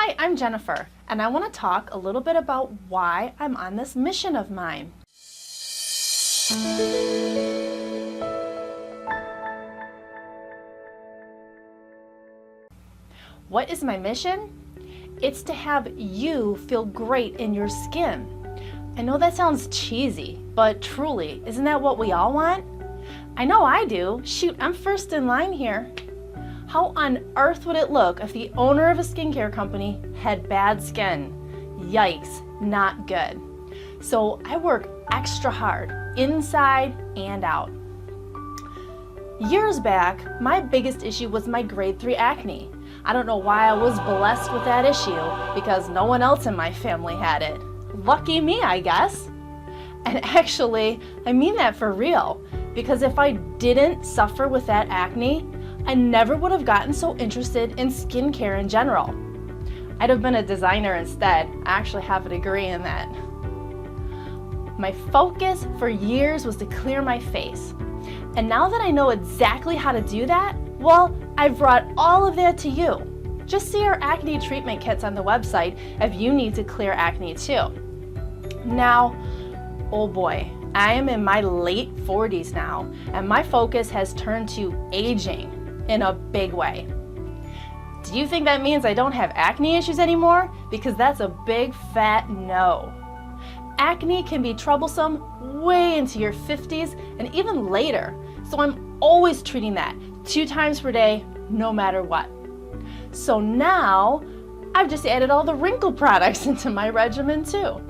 Hi, I'm Jennifer, and I want to talk a little bit about why I'm on this mission of mine. What is my mission? It's to have you feel great in your skin. I know that sounds cheesy, but truly, isn't that what we all want? I know I do. Shoot, I'm first in line here. How on earth would it look if the owner of a skincare company had bad skin? Yikes, not good. So I work extra hard, inside and out. Years back, my biggest issue was my grade 3 acne. I don't know why I was blessed with that issue, because no one else in my family had it. Lucky me, I guess. And actually, I mean that for real, because if I didn't suffer with that acne, I never would have gotten so interested in skincare in general. I'd have been a designer instead. I actually have a degree in that. My focus for years was to clear my face. And now that I know exactly how to do that, well, I've brought all of that to you. Just see our acne treatment kits on the website if you need to clear acne too. Now, oh boy, I am in my late 40s now, and my focus has turned to aging in a big way. Do you think that means I don't have acne issues anymore? Because that's a big fat no. Acne can be troublesome way into your 50s and even later, so I'm always treating that 2 times per day, no matter what. So now, I've just added all the wrinkle products into my regimen too.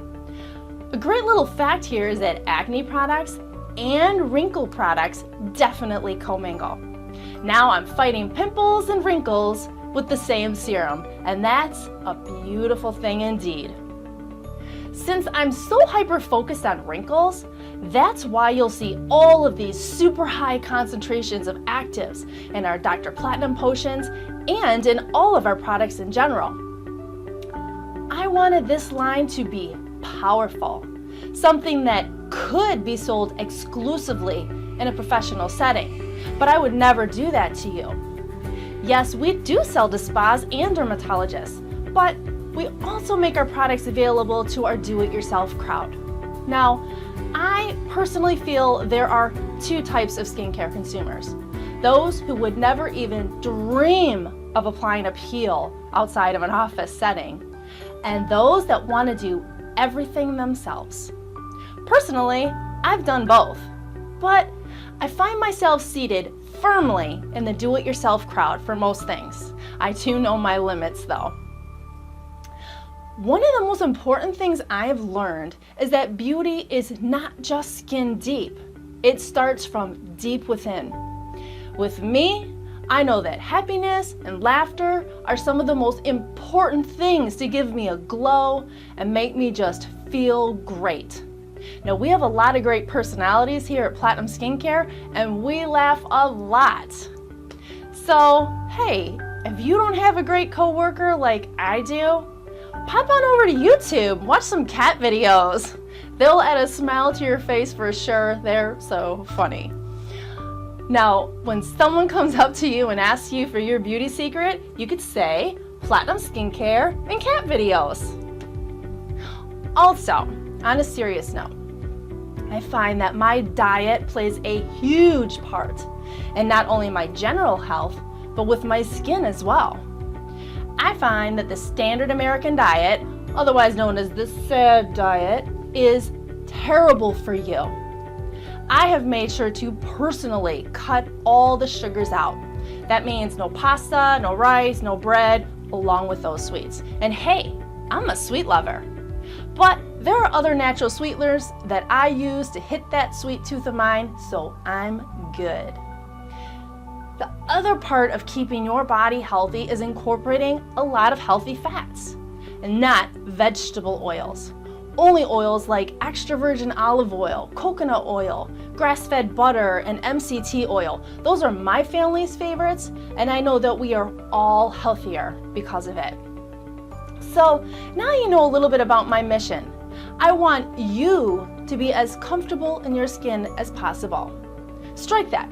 A great little fact here is that acne products and wrinkle products definitely commingle. Now I'm fighting pimples and wrinkles with the same serum, and that's a beautiful thing indeed. Since I'm so hyper-focused on wrinkles, that's why you'll see all of these super high concentrations of actives in our Dr. Platinum potions and in all of our products in general. I wanted this line to be powerful, something that could be sold exclusively in a professional setting. But I would never do that to you. Yes, we do sell to spas and dermatologists, but we also make our products available to our do-it-yourself crowd. Now, I personally feel there are 2 types of skincare consumers. Those who would never even dream of applying a peel outside of an office setting, and those that want to do everything themselves. Personally, I've done both, but I find myself seated firmly in the do-it-yourself crowd for most things. I too know my limits though. One of the most important things I've learned is that beauty is not just skin deep. It starts from deep within. With me, I know that happiness and laughter are some of the most important things to give me a glow and make me just feel great. Now, we have a lot of great personalities here at Platinum Skincare, and we laugh a lot. So, hey, if you don't have a great coworker like I do, pop on over to YouTube, watch some cat videos. They'll add a smile to your face for sure. They're so funny. Now, when someone comes up to you and asks you for your beauty secret, you could say Platinum Skincare and cat videos. Also, on a serious note, I find that my diet plays a huge part in not only my general health, but with my skin as well. I find that the standard American diet, otherwise known as the SAD diet, is terrible for you. I have made sure to personally cut all the sugars out. That means no pasta, no rice, no bread, along with those sweets. And hey, I'm a sweet lover. But there are other natural sweeteners that I use to hit that sweet tooth of mine, so I'm good. The other part of keeping your body healthy is incorporating a lot of healthy fats, and not vegetable oils. Only oils like extra virgin olive oil, coconut oil, grass-fed butter, and MCT oil. Those are my family's favorites, and I know that we are all healthier because of it. So now you know a little bit about my mission. I want you to be as comfortable in your skin as possible. Strike that.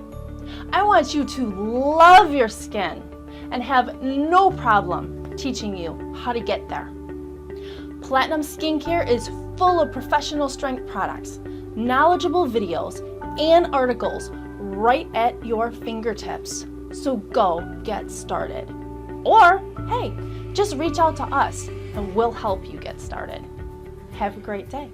I want you to love your skin and have no problem teaching you how to get there. Platinum Skincare is full of professional strength products, knowledgeable videos, and articles right at your fingertips. So go get started. Or, hey, just reach out to us and we'll help you get started. Have a great day.